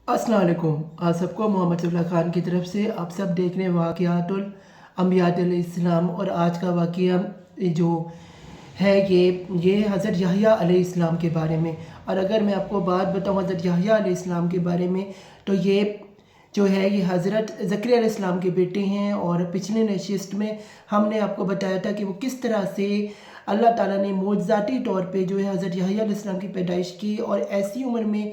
अस्सलाम वालेकुम। आप सबको मोहम्मद सफ़ला ख़ान की तरफ से आप सब देख रहे हैं वाक़ियातुल अंबियात अलैहिस्सलाम। और आज का वाक़या जो है ये हज़रत यहया अलैहिस्सलाम के बारे में। और अगर मैं आपको बात बताऊँ हज़रत यहया अलैहिस्सलाम के बारे में, तो ये जो है ये हज़रत ज़करिया अलैहिस्सलाम के बेटे हैं। और पिछले नशिस्त में हमने आपको बताया था कि वो किस तरह से अल्लाह ताला ने मोजज़ाती तौर पे जो है हज़रत यहया अलैहिस्सलाम की पैदाइश की। और ऐसी उम्र में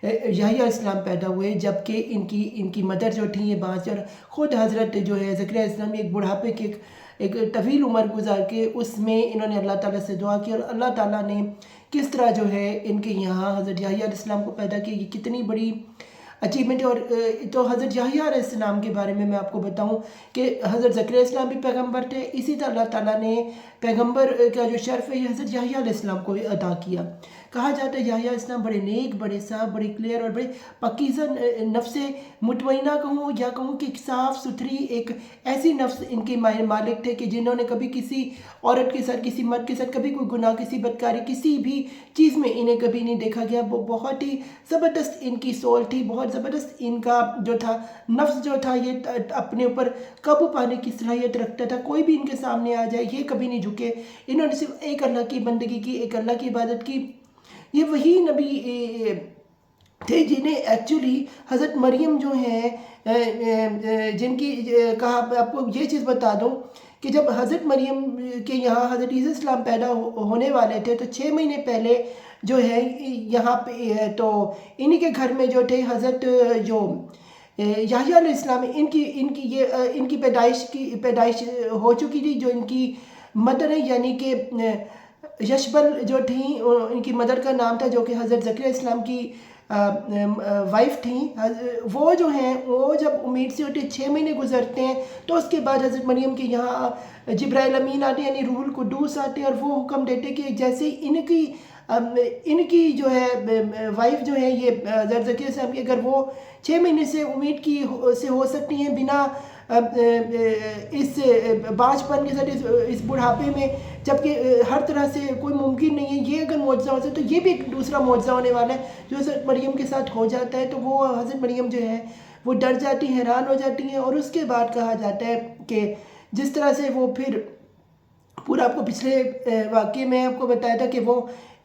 यहया इस्लाम पैदा हुए जबकि इनकी मदर जो थी ये बाँझ, और ख़ुद हज़रत जो है ज़करिया इस्लाम एक बुढ़ापे के एक तवील उम्र गुजार के उसमें इन्होंने अल्लाह ताला से दुआ की। और अल्लाह ताला ने किस तरह जो है इनके यहाँ हज़रत यहया इस्लाम को पैदा किया, ये कितनी बड़ी अचीवमेंट है। और तो हज़रत यहया अलैहिस्सलाम के बारे में मैं आपको बताऊं कि हज़रत ज़करिया इस्लाम भी पैगंबर थे। इसी तरह अल्लाह ताला ने पैगंबर का जो शर्फ़ है ये हज़रत यहया अलैहिस्सलाम को भी अदा किया। कहा जाता है यहया इस्लाम बड़े नेक, बड़े साफ़, बड़े क्लियर और बड़े पाकीज़ा नफ्स मुतमइना कहूँ या कहूँ कि साफ़ सुथरी एक ऐसी नफ्स इनके मालिक थे कि जिन्होंने कभी किसी औरत के साथ, किसी मर्द के साथ कभी कोई गुनाह, किसी बदकारी, किसी भी चीज़ में इन्हें कभी नहीं देखा गया। वो बहुत ही ज़बरदस्त इनकी सोल थी, बहुत ज़बरदस्त इनका जो था नफ्स जो था ये अपने ऊपर काबू पाने की सलाहियत रखता था। कोई भी इनके सामने आ जाए ये कभी नहीं झुके। इन्होंने सिर्फ एक अल्लाह की बंदगी की, एक अल्लाह की इबादत की। ये वही नबी थे जिन्हें एक्चुअली हज़रत मरियम जो हैं जिनकी कहा आपको ये चीज़ बता दूं कि जब हज़रत मरियम के यहाँ हज़रत ईसा इस्लाम पैदा होने वाले थे तो 6 महीने पहले जो है यहाँ पे तो इन्हीं के घर में जो थे हज़रत जो यहया अलैहिस्सलाम इनकी पैदाइश हो चुकी थी। जो इनकी मदर है यानी कि यशबल जो थी इनकी मदर का नाम था, जो कि हज़रत ज़करिया इस्लाम की वाइफ थी। वो जो हैं वो जब उम्मीद से होते 6 महीने गुजरते हैं तो उसके बाद हज़रत मरियम के यहाँ जिब्राइल अमीन आते हैं यानी रूहुल कुद्दूस आते हैं। और वो हुक्म देते कि जैसे इनकी जो है वाइफ जो है ये हज़रत ज़करिया इस्लाम की, अगर वो 6 महीने से उम्मीद की से हो सकती हैं बिना इस बाँझपन के साथ इस बुढ़ापे में, जबकि हर तरह से कोई मुमकिन नहीं है। ये अगर मौजज़ा हो सकता तो ये भी एक दूसरा मौजज़ा होने वाला है जो हज़रत मरियम के साथ हो जाता है। तो वो हज़रत मरियम जो है वो डर जाती, हैरान हो जाती हैं। और उसके बाद कहा जाता है कि जिस तरह से वो फिर पूरा आपको पिछले वाक़ये में आपको बताया था कि वो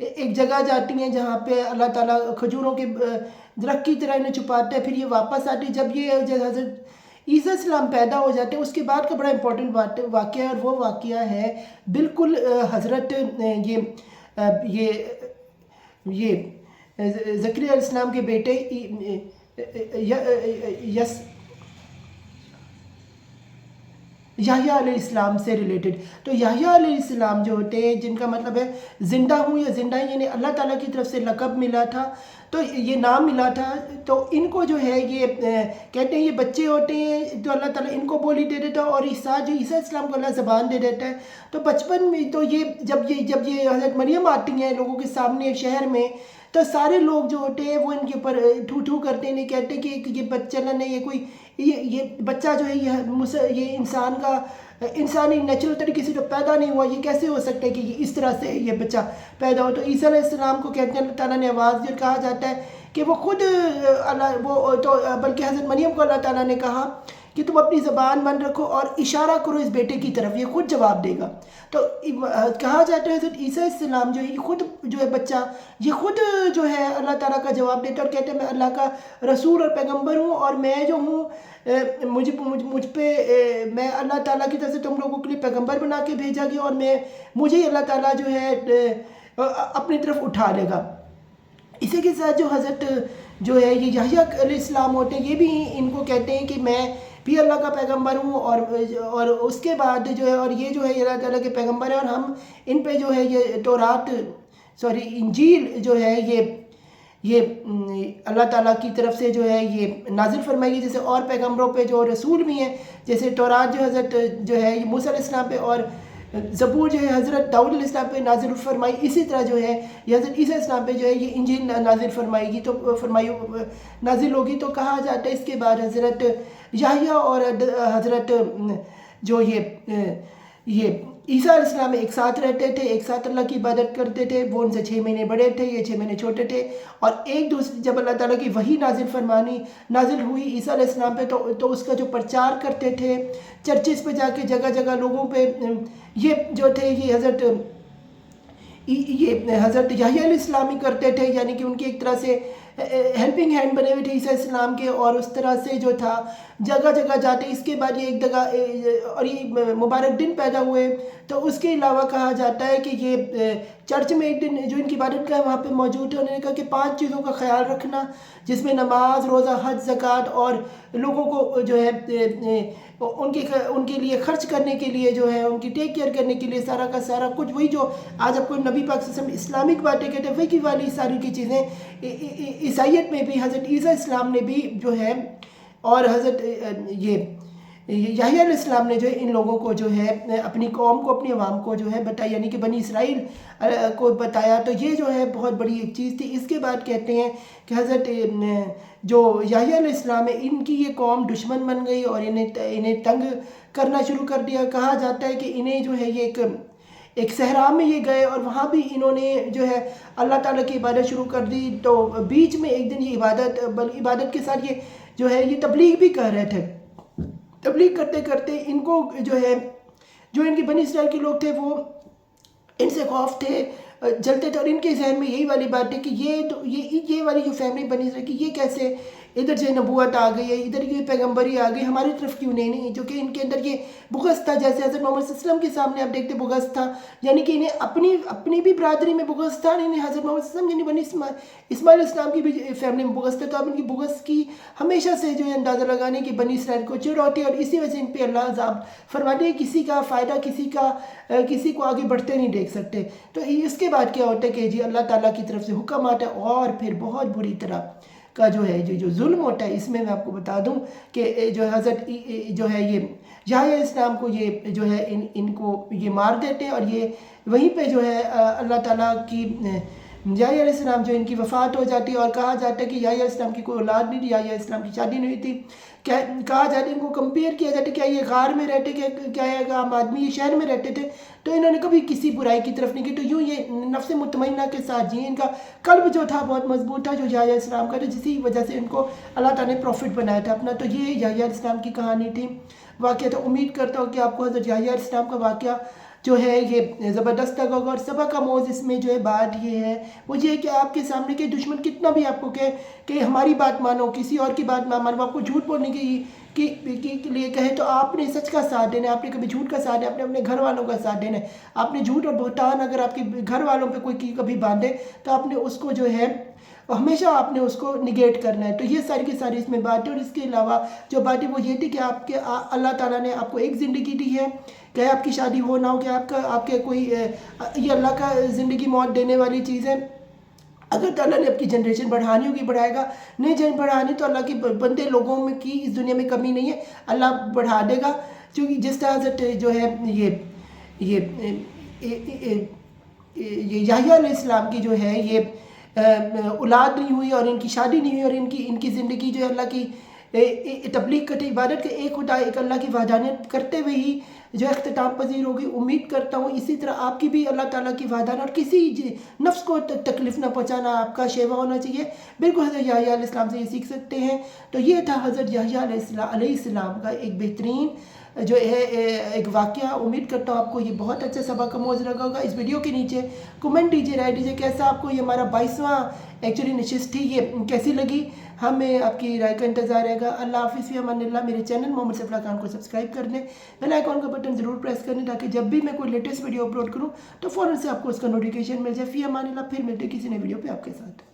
एक जगह जाती हैं जहाँ पे अल्लाह ताला खजूरों के दरख्त की तरह इन्हें छुपाता है। फिर ये वापस आती, जब ये हज़रत ईसा इस्लाम पैदा हो जाते हैं उसके बाद का बड़ा इंपॉर्टेंट वाक़या है। और वो वाक़या है बिल्कुल हज़रत ये ज़करिया इस्लाम के बेटे यहया अलैहिस्सलाम से रिलेटेड। तो यहया अलैहिस्सलाम जो होते हैं जिनका मतलब है ज़िंदा हूँ या ज़िंदा है, यानी अल्लाह ताला की तरफ से लक़ब मिला था, तो ये नाम मिला था। तो इनको जो है ये कहते हैं ये बच्चे होते हैं तो अल्लाह ताला इनको बोली दे देता है। और ईसा इस्लाम को अल्लाह ज़बान दे देता है। तो बचपन में तो ये जब ये हज़रत मरियम आती हैं लोगों के सामने शहर में, तो सारे लोग जो होते हैं वो इनके ऊपर ठू ठू करते हैं, कहते हैं कि ये बच्चा नहीं, ये कोई ये बच्चा जो है ये इंसान का इंसानी नेचुरल तरीके से जो पैदा नहीं हुआ, ये कैसे हो सकता है कि इस तरह से ये बच्चा पैदा हो। तो ईसा अलैहिस्सलाम को कहते हैं अल्लाह ताला ने आवाज़ दी। कहा जाता है कि वो खुद बल्कि हज़रत मरियम को अल्लाह ताला ने कहा कि तुम अपनी ज़बान बंद रखो और इशारा करो इस बेटे की तरफ, ये खुद जवाब देगा। तो कहा जाता है हज़रत ईसा इस्लाम जो है खुद जो है बच्चा ये खुद जो है अल्लाह ताला का जवाब देता है और कहते हैं मैं अल्लाह का रसूल और पैगंबर हूँ। और मैं जो हूँ मुझ पे मैं अल्लाह ताला की तरफ से तुम लोगों के लिए पैगंबर बना के भेजा गया और मुझे अल्लाह ताला जो है अपनी तरफ उठा लेगा। इसी के साथ जो हज़रत जो है ये यहया अलैहिस्सलाम होते हैं, ये भी इनको कहते हैं कि मैं भी अल्लाह का पैगंबर हूँ। और उसके बाद जो है और ये जो है अल्लाह ताला के पैगंबर है। और हम इन पे जो है ये इंजील जो है ये अल्लाह ताला की तरफ से जो है ये नाजिल फरमाई है। जैसे और पैगंबरों पे जो रसूल भी हैं, जैसे तौरात जो हज़रत जो है ये मूसा अलैहिस्सलाम पे और ज़बूर जो है हज़रत दाऊद अलैहिस्सलाम पे नाजिल फरमाई, इसी तरह जो है ये हज़रत ईसा इस्लाम पे जो है ये इंजील नाजिल फरमाएगी तो नाजिल होगी। तो कहा जाता है इसके बाद हज़रत यहया और हज़रत जो ये ईसा अलैहिस्सलाम एक साथ रहते थे, एक साथ अल्लाह की इबादत करते थे। वो उनसे 6 महीने बड़े थे, ये 6 महीने छोटे थे। और एक दूसरे जब अल्लाह ताला की वही नाजिल हुई ईसा अलैहिस्सलाम पे, तो उसका जो प्रचार करते थे, चर्चिस पे जाके जगह जगह लोगों पे, ये जो थे ये हज़रत याह्या अलैहिस्सलाम ही करते थे, यानी कि उनकी एक तरह से हेल्पिंग हैंड बने हुए थे ईसा अलैहिस्सलाम के। और उस तरह से जो था जगह जगह जाते। इसके बाद ये एक जगह और ये मुबारक दिन पैदा हुए। तो उसके अलावा कहा जाता है कि ये चर्च में एक दिन जो इनकी इबादत का है वहाँ पे मौजूद है। उन्होंने कहा कि 5 चीज़ों का ख्याल रखना, जिसमें नमाज, रोज़ा, हज, ज़कात और लोगों को जो है उनके लिए खर्च करने के लिए, जो है उनकी टेक केयर करने के लिए सारा का सारा कुछ, वही जो आज आपको नबी पाक सल्लल्लाहु अलैहि वसल्लम इस्लामिक बातें कहते हैं, वही की वाली सारी की चीज़ें ईसाइयत में भी हज़रत ईसा इस्लाम ने भी जो है, और हज़रत ये याह्या अलैहिस्सलाम ने जो है इन लोगों को जो है अपनी कौम को, अपनी अवाम को जो है बताया, यानी कि बनी इसराइल को बताया। तो ये जो है बहुत बड़ी एक चीज़ थी। इसके बाद कहते हैं कि हज़रत जो याह्या अलैहिस्सलाम है, इनकी ये कौम दुश्मन बन गई और इन्हें तंग करना शुरू कर दिया। कहा जाता है कि इन्हें जो है ये एक सहरा में ये गए और वहाँ भी इन्होंने जो है अल्लाह ताला की इबादत शुरू कर दी। तो बीच में एक दिन ये इबादत के साथ ये जो है ये तबलीग भी कर रहे थे। तबलीग करते करते इनको जो है, जो इनके बनी इसराइल के लोग थे वो इनसे खौफ थे, जलते थे। और इनके जहन में यही वाली बात है कि ये वाली जो फैमिली बनी इसराइल की, ये कैसे इधर से नबूवत आ गई है, इधर की पैगम्बरी आ गई, हमारी तरफ क्यों नहीं। जो कि इनके अंदर ये बुग़्ज़ था, जैसे हज़रत मोहम्मद सल्लल्लाहु अलैहि वसल्लम के सामने आप देखते बुग़्ज़ था, यानी कि इन्हें अपनी भी बरादरी में बुग़्ज़ था। इन्हें हज़रत मोहम्मद सल्लल्लाहु अलैहि वसल्लम यानी बनी इस्माइल इस्लाम की भी फैमिली में बुग़्ज़ था। तो अब इनकी बुग़्ज़ की हमेशा से जो है अंदाज़ा लगाने की बनी इसराइल को चिढ़ होती है। और इसी वजह से इन पर अल्लाह अज़ाब फरमाते हैं, किसी का फ़ायदा किसी को आगे बढ़ते नहीं देख सकते। तो इसके बाद क्या होता है कि जी अल्लाह ताला की तरफ से हुक्म आता है और फिर बहुत बुरी तरह का जो है जो जुल्म होता है। इसमें मैं आपको बता दूं कि जो हज़रत जो है ये याह्या इस्लाम को ये जो है इनको ये मार देते हैं। और ये वहीं पे जो है अल्लाह ताला की याह्या अलैहिस्सलाम जो इनकी वफ़ात हो जाती है। और कहा जाता है कि याह्या इस्लाम की कोई औलाद नहीं थी, याह्या इस्लाम की शादी नहीं हुई थी। कहा जाता है, इनको कंपेयर किया जाता है, क्या ये गार में रहते, क्या ये आम आदमी ये शहर में रहते थे। तो इन्होंने कभी किसी बुराई की तरफ नहीं की। तो यूँ ये नफ्स मुतमइन्ना के साथ जिए। इनका कल्ब जो था बहुत मजबूत था, जो याह्या इस्लाम का, तो जिसी वजह से इनको अल्लाह ताला ने प्रॉफिट बनाया था अपना। तो ये याह्या इस्लाम की कहानी थी, वाक़या। तो उम्मीद करता हूँ कि आपको हज़रत याह्या इस्लाम का वाक़या जो है ये ज़बरदस्त लगा होगा। और सबक आमोज़ इसमें जो है बात ये है, वो ये है कि आपके सामने के दुश्मन कितना भी आपको कहे कि हमारी बात मानो, किसी और की बात ना मानो, आपको झूठ बोलने के लिए कहे, तो आपने सच का साथ देना है। आपने कभी झूठ का साथ देना, आपने अपने घर वालों का साथ देना है। आपने झूठ और बहतान अगर आपके घर वालों पे कोई कभी बांधे, तो आपने उसको जो है हमेशा आपने उसको निगेट करना है। तो ये सारी की सारी इसमें बातें। और इसके अलावा जो बातें वो ये थी कि आपके अल्लाह ताला ने आपको एक ज़िंदगी दी है, चाहे आपकी शादी हो ना हो, क्या आपके कोई ये अल्लाह का ज़िंदगी मौत देने वाली चीज़ है। अगर ताला ने आपकी जनरेशन बढ़ानी होगी बढ़ाएगा, नहीं जन बढ़ानी तो अल्लाह के बंदे लोगों में की इस दुनिया में कमी नहीं है, अल्लाह बढ़ा देगा। क्योंकि जिस तरह से जो है ये याह्या अलैहिस्सलाम की जो है ये औलाद नहीं हुई और इनकी शादी नहीं हुई और इनकी ज़िंदगी जो है अल्लाह की तबलीग करते, इबादत के एक खुदा एक अल्लाह की वहदानियत करते हुए ही जो इख्तिताम पजीर होगी। उम्मीद करता हूँ इसी तरह आपकी भी अल्लाह ताला की वहदानियत और किसी नफ्स को तकलीफ़ ना पहुँचाना आपका शेवा होना चाहिए। बिल्कुल हज़रत याह्या अलैहिस्सलाम से ये सीख सकते हैं। तो ये था हज़रत याह्या अलैहिस्सलाम का एक बेहतरीन जो है एक वाक़या। उम्मीद करता हूँ आपको ये बहुत अच्छा सबक आमोज़ लगा होगा। इस वीडियो के नीचे कमेंट दीजिए, राय दीजिए कैसा आपको ये हमारा 22वां एक्चुअली नशिस्त थी ये कैसी लगी। हमें आपकी राय का इंतज़ार रहेगा। अल्लाह हाफ़िज़, फ़ी अमानिल्लाह। मेरे चैनल मोहम्मद सैफुल्लाह खान को सब्सक्राइब कर दें, बेल आइकॉन का बटन ज़रूर प्रेस कर दें ताकि जब भी मैं कोई लेटेस्ट वीडियो अपलोड करूँ तो फ़ौरन से आपको उसका नोटिफिकेशन मिल जाए। फ़ी अमानिल्लाह। फिर मिलते किसी नए वीडियो पर आपके साथ।